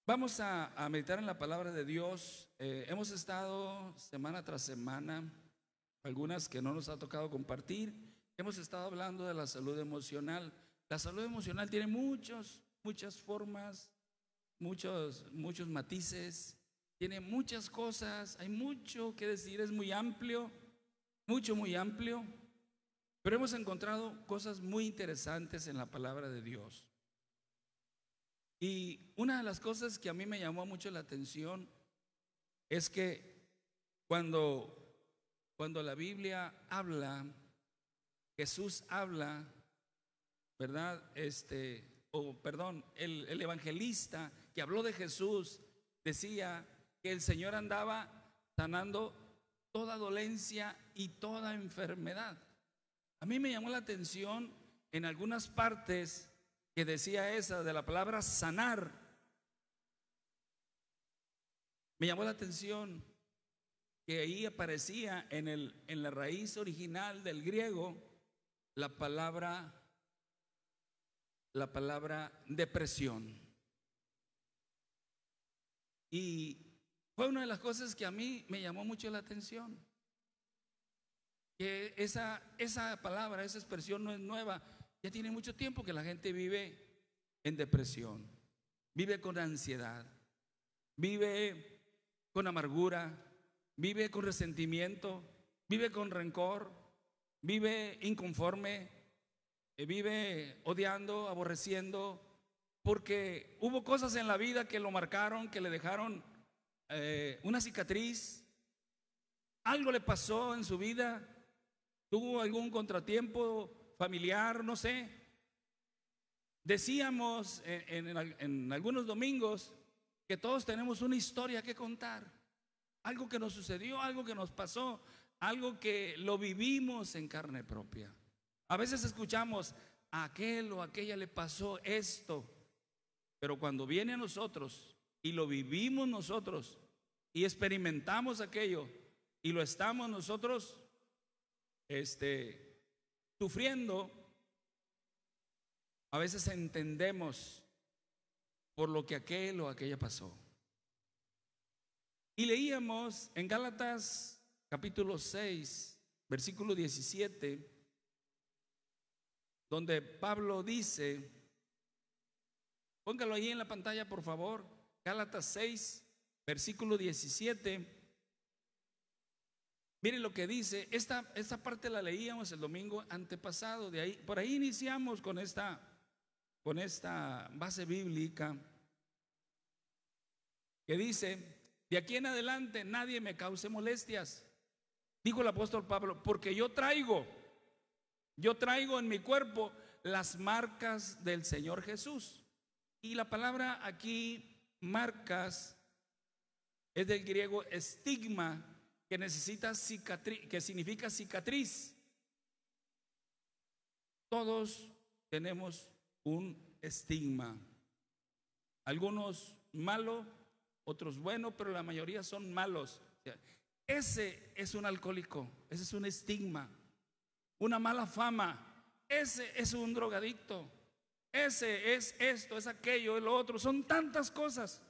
Vamos a meditar en la palabra de Dios. Hemos estado semana tras semana, algunas que no nos ha tocado compartir. Hemos estado hablando de la salud emocional. La salud emocional tiene muchas formas, muchos matices, tiene muchas cosas, hay mucho que decir, es muy amplio, muy amplio, pero hemos encontrado cosas muy interesantes en la palabra de Dios. Y una de las cosas que a mí me llamó mucho la atención es que cuando la Biblia habla, Jesús habla, ¿verdad? El evangelista que habló de Jesús decía que el Señor andaba sanando toda dolencia y toda enfermedad. A mí me llamó la atención en algunas partes que decía esa de la palabra sanar. Me llamó la atención que ahí aparecía en la raíz original del griego la palabra depresión. Y fue una de las cosas que a mí me llamó mucho la atención. Que esa palabra, esa expresión no es nueva. Ya tiene mucho tiempo que la gente vive en depresión, vive con ansiedad, vive con amargura, vive con resentimiento, vive con rencor, vive inconforme, vive odiando, aborreciendo, porque hubo cosas en la vida que lo marcaron, que le dejaron una cicatriz, algo le pasó en su vida, tuvo algún contratiempo familiar, no sé. Decíamos en algunos domingos que todos tenemos una historia que contar, algo que nos sucedió, algo que nos pasó, algo que lo vivimos en carne propia. A veces escuchamos a aquel o a aquella le pasó esto, pero cuando viene a nosotros y lo vivimos nosotros y experimentamos aquello y lo estamos nosotros sufriendo, a veces entendemos por lo que aquel o aquella pasó. Y leíamos en Gálatas capítulo 6, versículo 17, donde Pablo dice, póngalo ahí en la pantalla por favor, Gálatas 6, versículo 17. Miren lo que dice, esta parte la leíamos el domingo antepasado, por ahí iniciamos con esta base bíblica que dice: de aquí en adelante nadie me cause molestias, dijo el apóstol Pablo, porque yo traigo en mi cuerpo las marcas del Señor Jesús. Y la palabra aquí, marcas, es del griego estigma, que significa cicatriz. Todos tenemos un estigma, algunos malos, otros buenos, pero la mayoría son malos. Ese es un alcohólico, ese es un estigma, una mala fama, ese es un drogadicto, ese es esto, es aquello, es lo otro, son tantas cosas.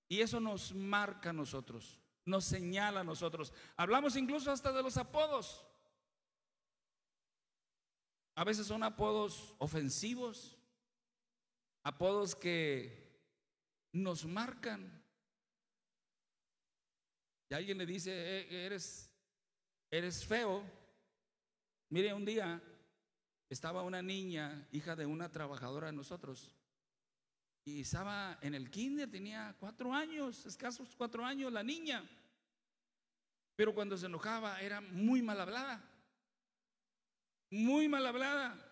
Y eso nos marca a nosotros, nos señala a nosotros. Hablamos incluso hasta de los apodos. A veces son apodos ofensivos, apodos que nos marcan. Y alguien le dice, eres feo. Mire, un día estaba una niña, hija de una trabajadora de nosotros, y estaba en el kinder, tenía 4 años, escasos 4 años la niña, pero cuando se enojaba era muy mal hablada, muy mal hablada.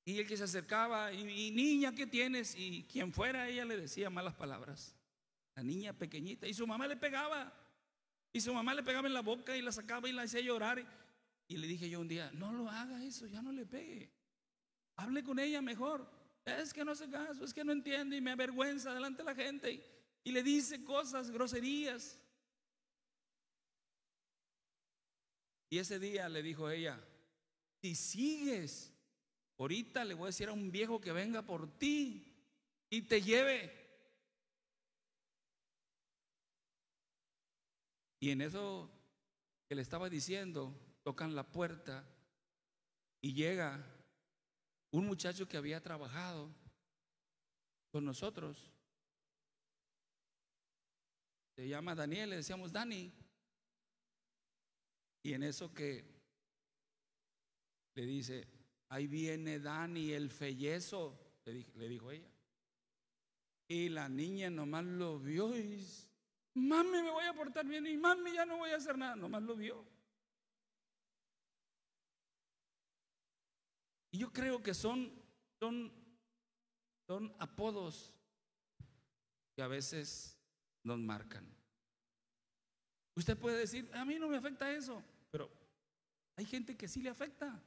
Y el que se acercaba, y niña, ¿qué tienes? Y quien fuera, ella le decía malas palabras, la niña pequeñita, y su mamá le pegaba, en la boca y la sacaba y la hacía llorar. Y le dije yo un día, no lo haga eso, ya no le pegue, hable con ella mejor. Es que no hace caso, es que no entiende y me avergüenza delante de la gente, y le dice cosas, groserías. Y ese día le dijo ella, si sigues ahorita le voy a decir a un viejo que venga por ti y te lleve. Y en eso que le estaba diciendo, tocan la puerta y llega un muchacho que había trabajado con nosotros. Se llama Daniel, le decíamos Dani. Y en eso que le dice, ahí viene Dani, el fellezo, le dijo ella. Y la niña nomás lo vio y dice, mami, me voy a portar bien, y mami, ya no voy a hacer nada. Nomás lo vio. Y yo creo que son apodos que a veces nos marcan. Usted puede decir, a mí no me afecta eso, pero hay gente que sí le afecta.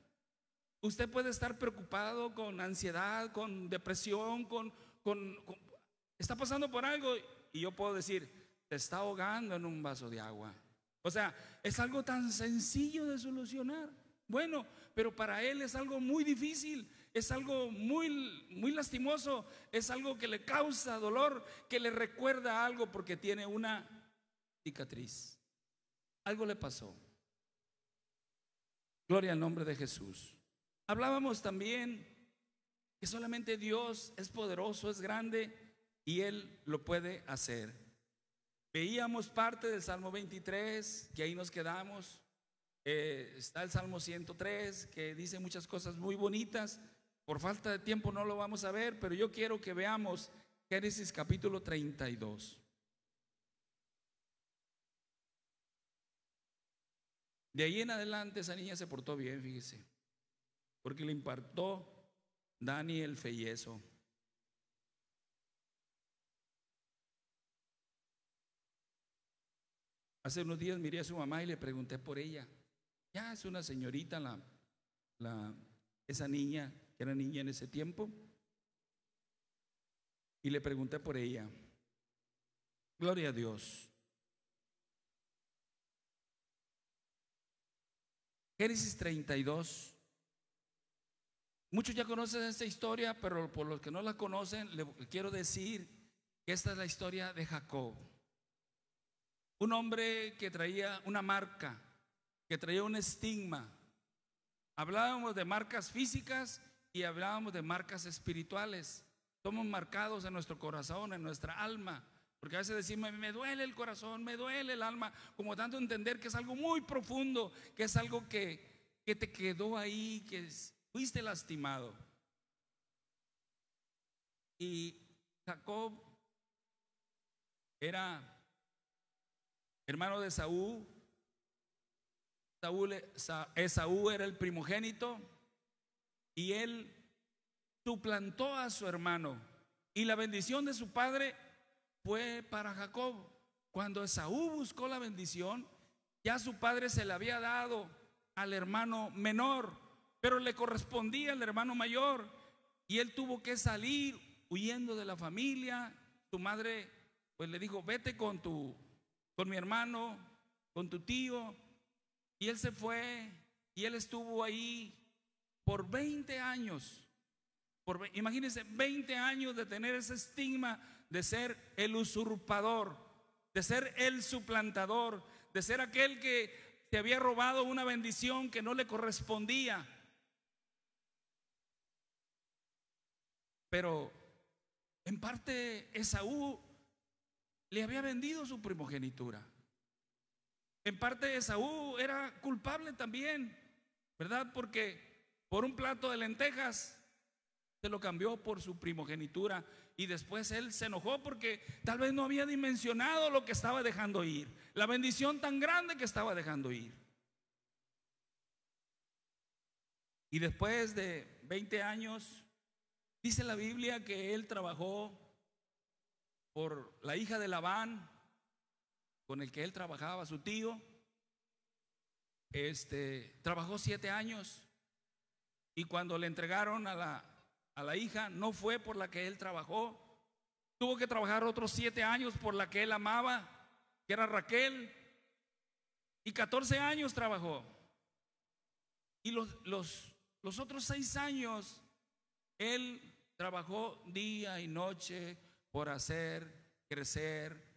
Usted puede estar preocupado, con ansiedad, con depresión, está pasando por algo, y yo puedo decir, te está ahogando en un vaso de agua. O sea, es algo tan sencillo de solucionar. Bueno, pero para él es algo muy difícil, es algo muy lastimoso, es algo que le causa dolor, que le recuerda algo porque tiene una cicatriz. Algo le pasó. Gloria al nombre de Jesús. Hablábamos también que solamente Dios es poderoso, es grande y Él lo puede hacer. Veíamos parte del Salmo 23, que ahí nos quedamos. Está el Salmo 103, que dice muchas cosas muy bonitas. Por falta de tiempo no lo vamos a ver, pero yo quiero que veamos Génesis capítulo 32. De ahí en adelante esa niña se portó bien, fíjese, porque le impartió Dani el fellezo. Hace unos días miré a su mamá y le pregunté por ella. Ya es una señorita esa niña, que era niña en ese tiempo. Y le pregunté por ella. Gloria a Dios. Génesis 32. Muchos ya conocen esta historia, pero por los que no la conocen, le quiero decir que esta es la historia de Jacob. Un hombre que traía una marca, que traía un estigma. Hablábamos de marcas físicas y hablábamos de marcas espirituales. Somos marcados en nuestro corazón, en nuestra alma. Porque a veces decimos, me duele el corazón, me duele el alma, como dando a entender que es algo muy profundo, que es algo que te quedó ahí, que fuiste lastimado. Y Jacob era hermano de Esaú. Esaú era el primogénito y él suplantó a su hermano. Y la bendición de su padre fue para Jacob. Cuando Esaú buscó la bendición, ya su padre se la había dado al hermano menor, pero le correspondía al hermano mayor. Y él tuvo que salir huyendo de la familia. Su madre pues le dijo, vete con mi hermano, con tu tío. Y él se fue y él estuvo ahí por 20 años. Imagínense, 20 años de tener ese estigma de ser el usurpador, de ser el suplantador, de ser aquel que se había robado una bendición que no le correspondía. Pero en parte Esaú le había vendido su primogenitura. En parte Esaú era culpable también, ¿verdad? Porque por un plato de lentejas se lo cambió por su primogenitura y después él se enojó porque tal vez no había dimensionado lo que estaba dejando ir, la bendición tan grande que estaba dejando ir. Y después de 20 años, dice la Biblia que él trabajó por la hija de Labán, con el que él trabajaba, su tío. Trabajó 7 años y cuando le entregaron a la hija, no fue por la que él trabajó, tuvo que trabajar otros 7 años por la que él amaba, que era Raquel, y 14 años trabajó. Y los los otros 6 años, él trabajó día y noche por hacer crecer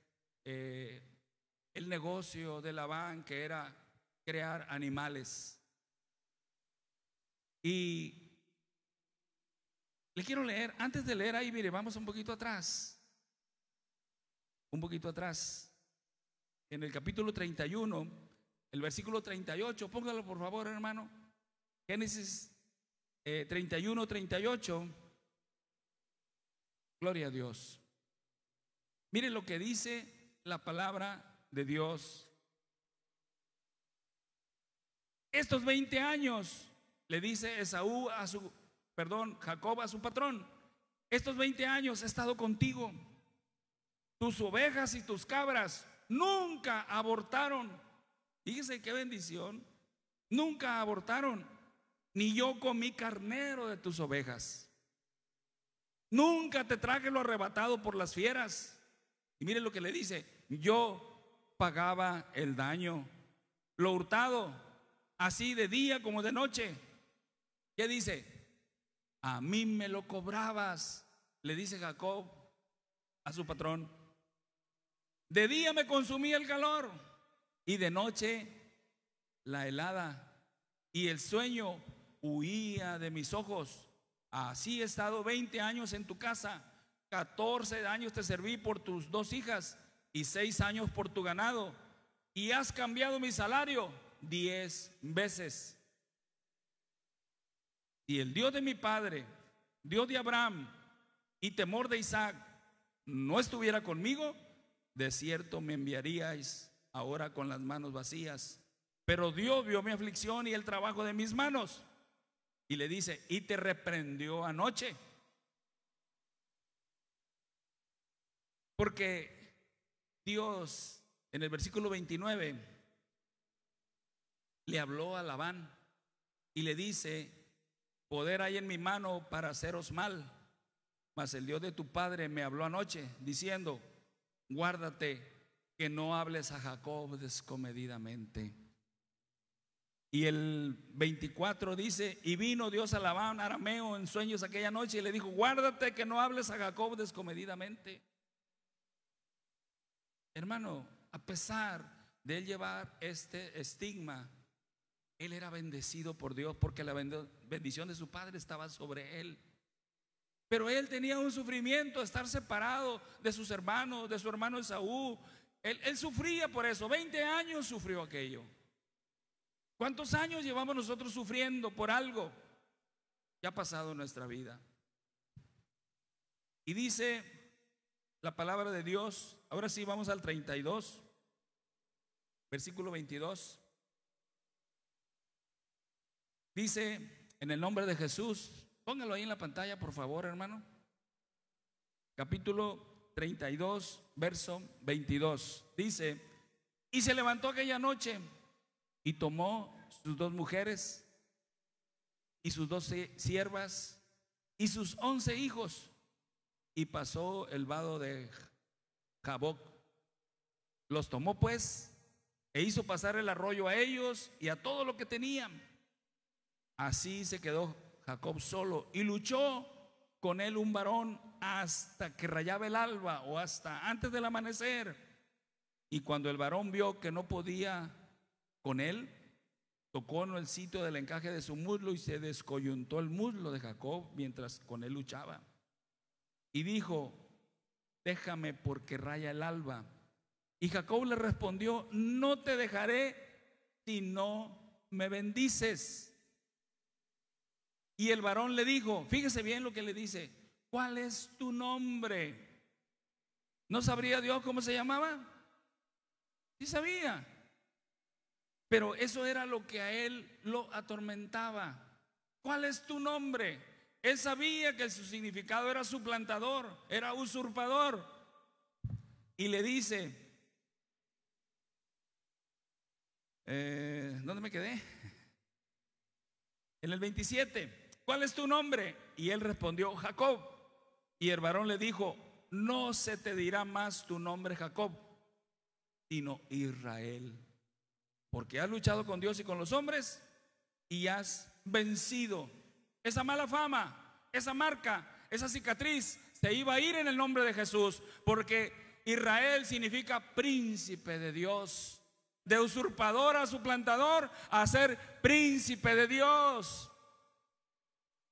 el negocio de Labán, que era crear animales. Y le quiero leer, antes de leer ahí, mire, vamos un poquito atrás, en el capítulo 31, el versículo 38, póngalo por favor, hermano. Génesis 31, 38. Gloria a Dios. Mire lo que dice la palabra de Dios. Estos 20 años, le dice Jacob a su patrón, estos 20 años he estado contigo. Tus ovejas y tus cabras nunca abortaron. Fíjese qué bendición. Nunca abortaron, ni yo comí carnero de tus ovejas. Nunca te traje lo arrebatado por las fieras. Y mire lo que le dice: yo pagaba el daño, lo hurtado, así de día como de noche. ¿Qué dice? A mí me lo cobrabas, le dice Jacob a su patrón. De día me consumía el calor y de noche la helada, y el sueño huía de mis ojos. Así he estado 20 años en tu casa. 14 años te serví por tus 2 hijas y 6 años por tu ganado, y has cambiado mi salario 10 veces. Y el Dios de mi padre, Dios de Abraham y temor de Isaac, no estuviera conmigo, de cierto me enviaríais ahora con las manos vacías. Pero Dios vio mi aflicción y el trabajo de mis manos, y le dice: y te reprendió anoche, porque Dios en el versículo 29 le habló a Labán y le dice: poder hay en mi mano para haceros mal, mas el Dios de tu padre me habló anoche diciendo: guárdate que no hables a Jacob descomedidamente. Y el 24 dice: y vino Dios a Labán arameo en sueños aquella noche y le dijo: guárdate que no hables a Jacob descomedidamente. Hermano, a pesar de él llevar este estigma, él era bendecido por Dios, porque la bendición de su padre estaba sobre él. Pero él tenía un sufrimiento, estar separado de sus hermanos, de su hermano Esaú. Él sufría por eso. 20 años sufrió aquello. ¿Cuántos años llevamos nosotros sufriendo por algo que ha pasado en nuestra vida? Y dice la palabra de Dios, ahora sí vamos al 32, versículo 22. Dice: en el nombre de Jesús, póngalo ahí en la pantalla por favor, hermano. Capítulo 32, verso 22. Dice: y se levantó aquella noche y tomó sus 2 mujeres y sus 12 siervas y sus 11 hijos, y pasó el vado de Jaboc. Los tomó pues e hizo pasar el arroyo a ellos y a todo lo que tenían. Así se quedó Jacob solo, y luchó con él un varón hasta que rayaba el alba, o hasta antes del amanecer. Y cuando el varón vio que no podía con él, tocó en el sitio del encaje de su muslo y se descoyuntó el muslo de Jacob mientras con él luchaba. Y dijo: déjame porque raya el alba. Y Jacob le respondió: no te dejaré si no me bendices. Y el varón le dijo, fíjese bien lo que le dice: ¿cuál es tu nombre? ¿No sabría Dios cómo se llamaba? Sí sabía, pero eso era lo que a él lo atormentaba. ¿Cuál es tu nombre? Él sabía que su significado era suplantador, era usurpador. Y le dice, ¿dónde me quedé? En el 27, ¿cuál es tu nombre? Y él respondió: Jacob. Y el varón le dijo: no se te dirá más tu nombre Jacob, sino Israel, porque has luchado con Dios y con los hombres y has vencido. Esa mala fama, esa marca, esa cicatriz se iba a ir en el nombre de Jesús, porque Israel significa príncipe de Dios. De usurpador a suplantador a ser príncipe de Dios.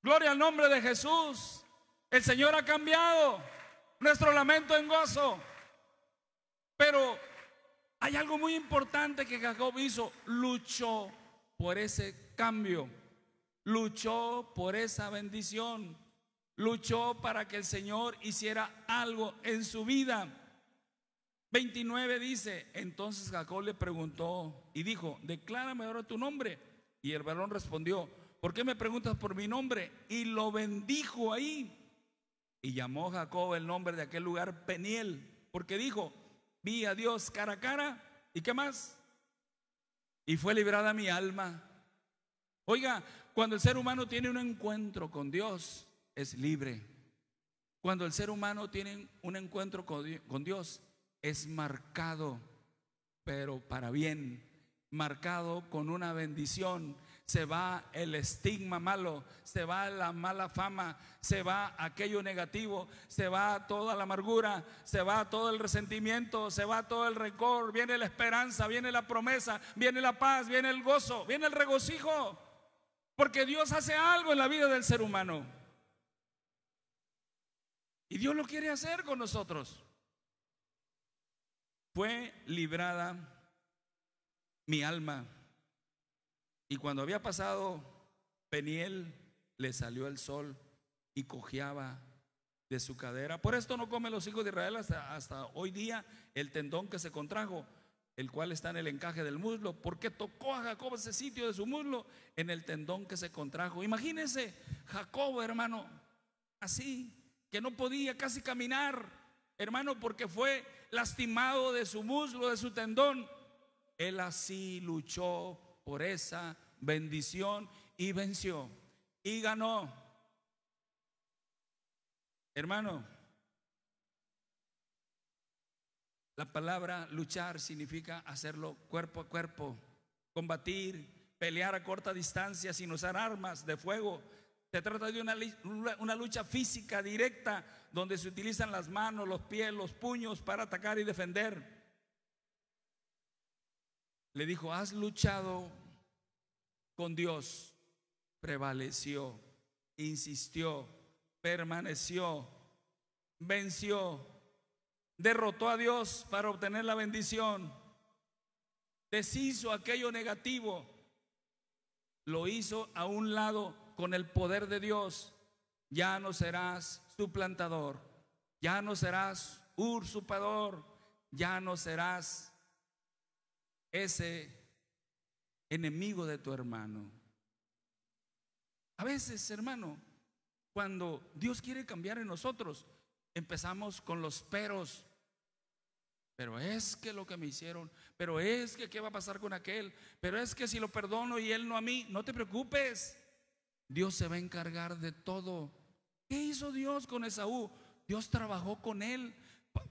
Gloria al nombre de Jesús. El Señor ha cambiado nuestro lamento en gozo. Pero hay algo muy importante que Jacob hizo: luchó por ese cambio, luchó por esa bendición, luchó para que el Señor hiciera algo en su vida. 29 dice: entonces Jacob le preguntó y dijo: declárame ahora tu nombre. Y el varón respondió: ¿por qué me preguntas por mi nombre? Y lo bendijo ahí. Y llamó Jacob el nombre de aquel lugar Peniel, porque dijo: vi a Dios cara a cara. ¿Y qué más? Y fue librada mi alma. Oiga, cuando el ser humano tiene un encuentro con Dios, es libre. Cuando el ser humano tiene un encuentro con Dios, es marcado, pero para bien, marcado con una bendición. Se va el estigma malo, se va la mala fama, se va aquello negativo, se va toda la amargura, se va todo el resentimiento, se va todo el rencor. Viene la esperanza, viene la promesa, viene la paz, viene el gozo, viene el regocijo, porque Dios hace algo en la vida del ser humano y Dios lo quiere hacer con nosotros. Fue librada mi alma. Y cuando había pasado Peniel, le salió el sol y cojeaba de su cadera. Por esto no comen los hijos de Israel hasta hoy día el tendón que se contrajo, el cual está en el encaje del muslo, porque tocó a Jacob ese sitio de su muslo, en el tendón que se contrajo. Imagínense Jacob, hermano, así, que no podía casi caminar, hermano, porque fue lastimado de su muslo, de su tendón. Él así luchó por esa bendición y venció y ganó. Hermano, la palabra luchar significa hacerlo cuerpo a cuerpo, combatir, pelear a corta distancia sin usar armas de fuego. Se trata de una lucha física directa, donde se utilizan las manos, los pies, los puños para atacar y defender. Le dijo: has luchado con Dios, prevaleció, insistió, permaneció, venció, derrotó a Dios para obtener la bendición, deshizo aquello negativo, lo hizo a un lado con el poder de Dios. Ya no serás suplantador, ya no serás usurpador, ya no serás ese enemigo de tu hermano. A veces, hermano, cuando Dios quiere cambiar en nosotros, empezamos con los peros. Pero es que lo que me hicieron, pero es que qué va a pasar con aquel, pero es que si lo perdono y él no a mí. No te preocupes, Dios se va a encargar de todo. ¿Qué hizo Dios con Esaú? Dios trabajó con él.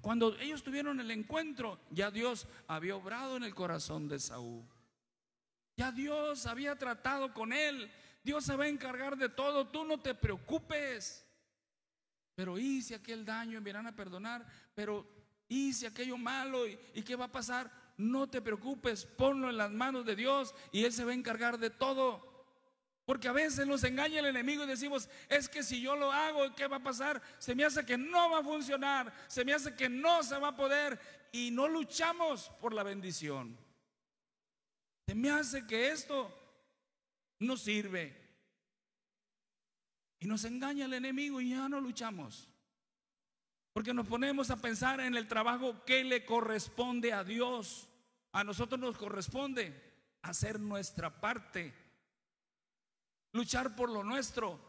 Cuando ellos tuvieron el encuentro, ya Dios había obrado en el corazón de Esaú. Ya Dios había tratado con él. Dios se va a encargar de todo. Tú no te preocupes. Pero hice aquel daño y me irán a perdonar. Pero hice aquello malo y ¿qué va a pasar? No te preocupes, ponlo en las manos de Dios y Él se va a encargar de todo. Porque a veces nos engaña el enemigo y decimos: es que si yo lo hago, ¿qué va a pasar? Se me hace que no va a funcionar, se me hace que no se va a poder, y no luchamos por la bendición. Se me hace que esto no sirve y nos engaña el enemigo y ya no luchamos, porque nos ponemos a pensar en el trabajo que le corresponde a Dios. A nosotros nos corresponde hacer nuestra parte, luchar por lo nuestro.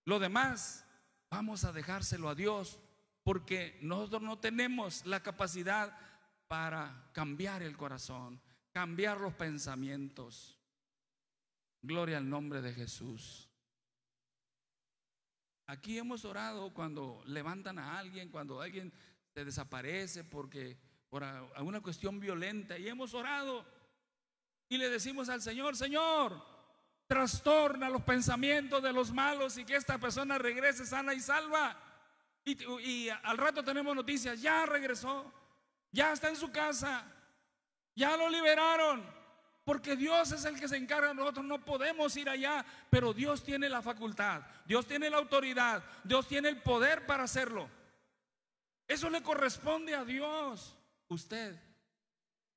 Lo demás vamos a dejárselo a Dios, porque nosotros no tenemos la capacidad para cambiar el corazón, cambiar los pensamientos. Gloria al nombre de Jesús. Aquí hemos orado cuando levantan a alguien, cuando alguien se desaparece por alguna cuestión violenta, y hemos orado y le decimos al Señor: Señor, trastorna los pensamientos de los malos y que esta persona regrese sana y salva. Y al rato tenemos noticias, ya regresó, ya está en su casa, ya lo liberaron, porque Dios es el que se encarga. Nosotros no podemos ir allá, pero Dios tiene la facultad, Dios tiene la autoridad, Dios tiene el poder para hacerlo. Eso le corresponde a Dios. Usted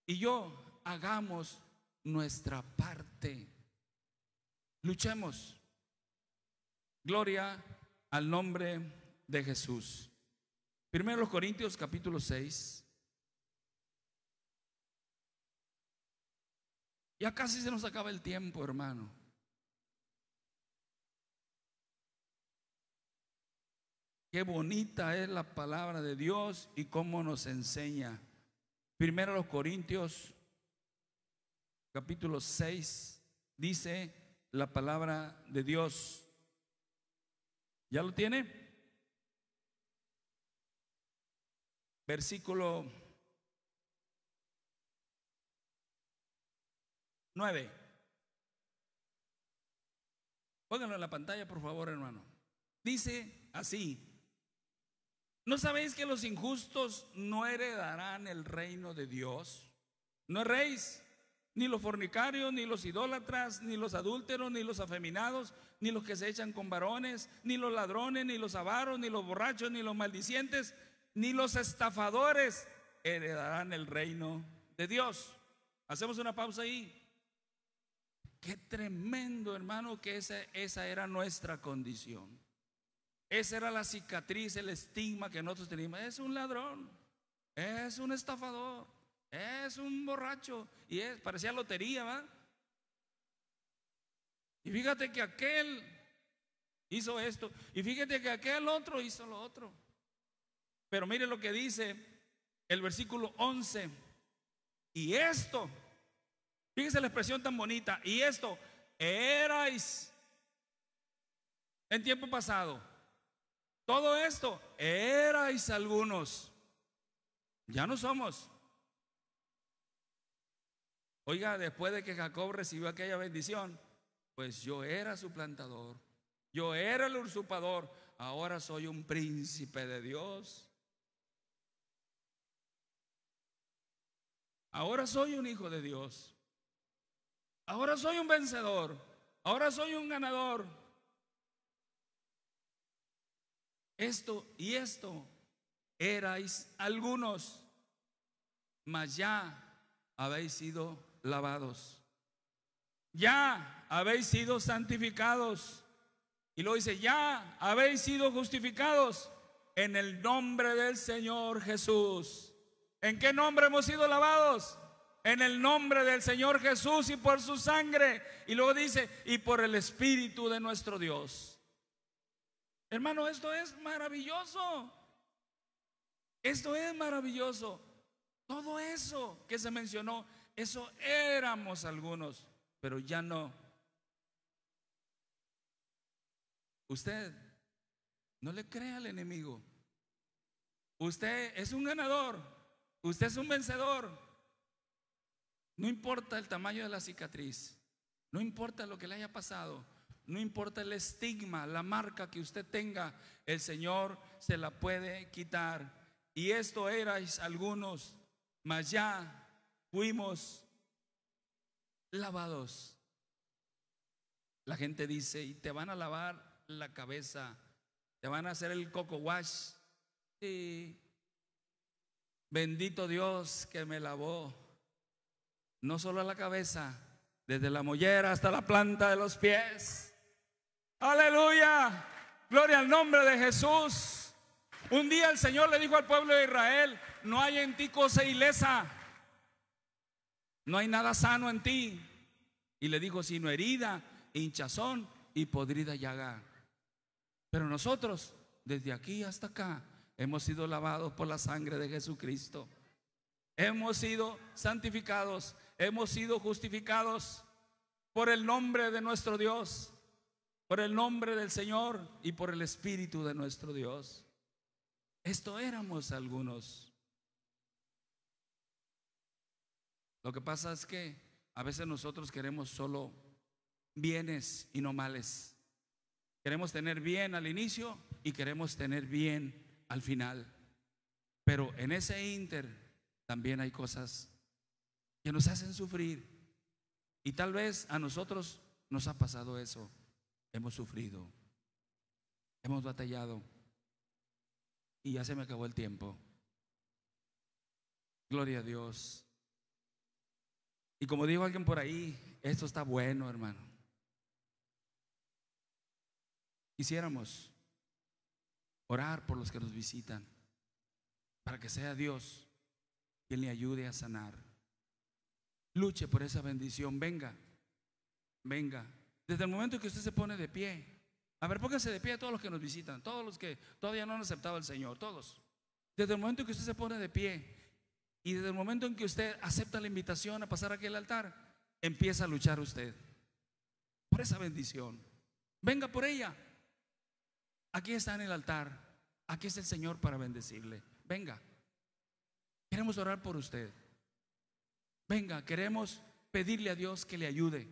y yo hagamos nuestra parte. Luchemos. Gloria al nombre de Jesús. Primero Corintios capítulo 6. Ya casi se nos acaba el tiempo, hermano. Qué bonita es la palabra de Dios y cómo nos enseña. Primero los Corintios capítulo 6 dice la palabra de Dios. ¿Ya lo tiene? Versículo 9. Pónganlo en la pantalla, por favor, hermano. Dice así: ¿no sabéis que los injustos no heredarán el reino de Dios? No erréis, ni los fornicarios, ni los idólatras, ni los adúlteros, ni los afeminados, ni los que se echan con varones, ni los ladrones, ni los avaros, ni los borrachos, ni los maldicientes, ni los estafadores heredarán el reino de Dios. Hacemos una pausa ahí. Qué tremendo, hermano, que esa era nuestra condición. Esa era la cicatriz, el estigma que nosotros teníamos. Es un ladrón, es un estafador, es un borracho. Y parecía lotería, ¿va? Y fíjate que aquel hizo esto, y fíjate que aquel otro hizo lo otro. Pero mire lo que dice el versículo 11. Y esto, fíjese la expresión tan bonita. Y esto erais en tiempo pasado. Todo esto erais algunos, ya no somos. Oiga, después de que Jacob recibió aquella bendición, pues yo era su plantador, yo era el usurpador, ahora soy un príncipe de Dios. Ahora soy un hijo de Dios. Ahora soy un vencedor. Ahora soy un ganador. Esto y esto erais algunos, mas ya habéis sido lavados, ya habéis sido santificados. Y luego dice: ya habéis sido justificados en el nombre del Señor Jesús. ¿En qué nombre hemos sido lavados? En el nombre del Señor Jesús y por su sangre. Y luego dice: y por el Espíritu de nuestro Dios. Hermano, esto es maravilloso. Esto es maravilloso. Todo eso que se mencionó, eso éramos algunos, pero ya no. Usted no le crea al enemigo. Usted es un ganador. Usted es un vencedor. No importa el tamaño de la cicatriz, no importa lo que le haya pasado, no importa el estigma, la marca que usted tenga, el Señor se la puede quitar. Y esto erais algunos, mas ya fuimos lavados. La gente dice: y te van a lavar la cabeza, te van a hacer el coco wash. Sí, bendito Dios que me lavó, no solo la cabeza, desde la mollera hasta la planta de los pies. Aleluya, gloria al nombre de Jesús. Un día el Señor le dijo al pueblo de Israel: no hay en ti cosa ilesa, no hay nada sano en ti. Y le dijo: sino herida, hinchazón y podrida llaga. Pero nosotros, desde aquí hasta acá, hemos sido lavados por la sangre de Jesucristo. Hemos sido santificados, hemos sido justificados por el nombre de nuestro Dios, por el nombre del Señor y por el Espíritu de nuestro Dios. Esto éramos algunos. Lo que pasa es que a veces nosotros queremos solo bienes y no males. Queremos tener bien al inicio y queremos tener bien al final. Pero en ese ínter también hay cosas que nos hacen sufrir. Y tal vez a nosotros nos ha pasado eso. Hemos sufrido, hemos batallado. Y ya se me acabó el tiempo. Gloria a Dios. Y como dijo alguien por ahí, esto está bueno, hermano. Quisiéramos orar por los que nos visitan, para que sea Dios quien le ayude a sanar. Luche por esa bendición. Venga, venga. Desde el momento que usted se pone de pie, a ver, pónganse de pie todos los que nos visitan, todos los que todavía no han aceptado al Señor, todos. Desde el momento que usted se pone de pie y desde el momento en que usted acepta la invitación a pasar a aquel altar, empieza a luchar usted por esa bendición. Venga por ella. Aquí está en el altar. Aquí está el Señor para bendecirle. Venga. Queremos orar por usted. Venga, queremos pedirle a Dios que le ayude.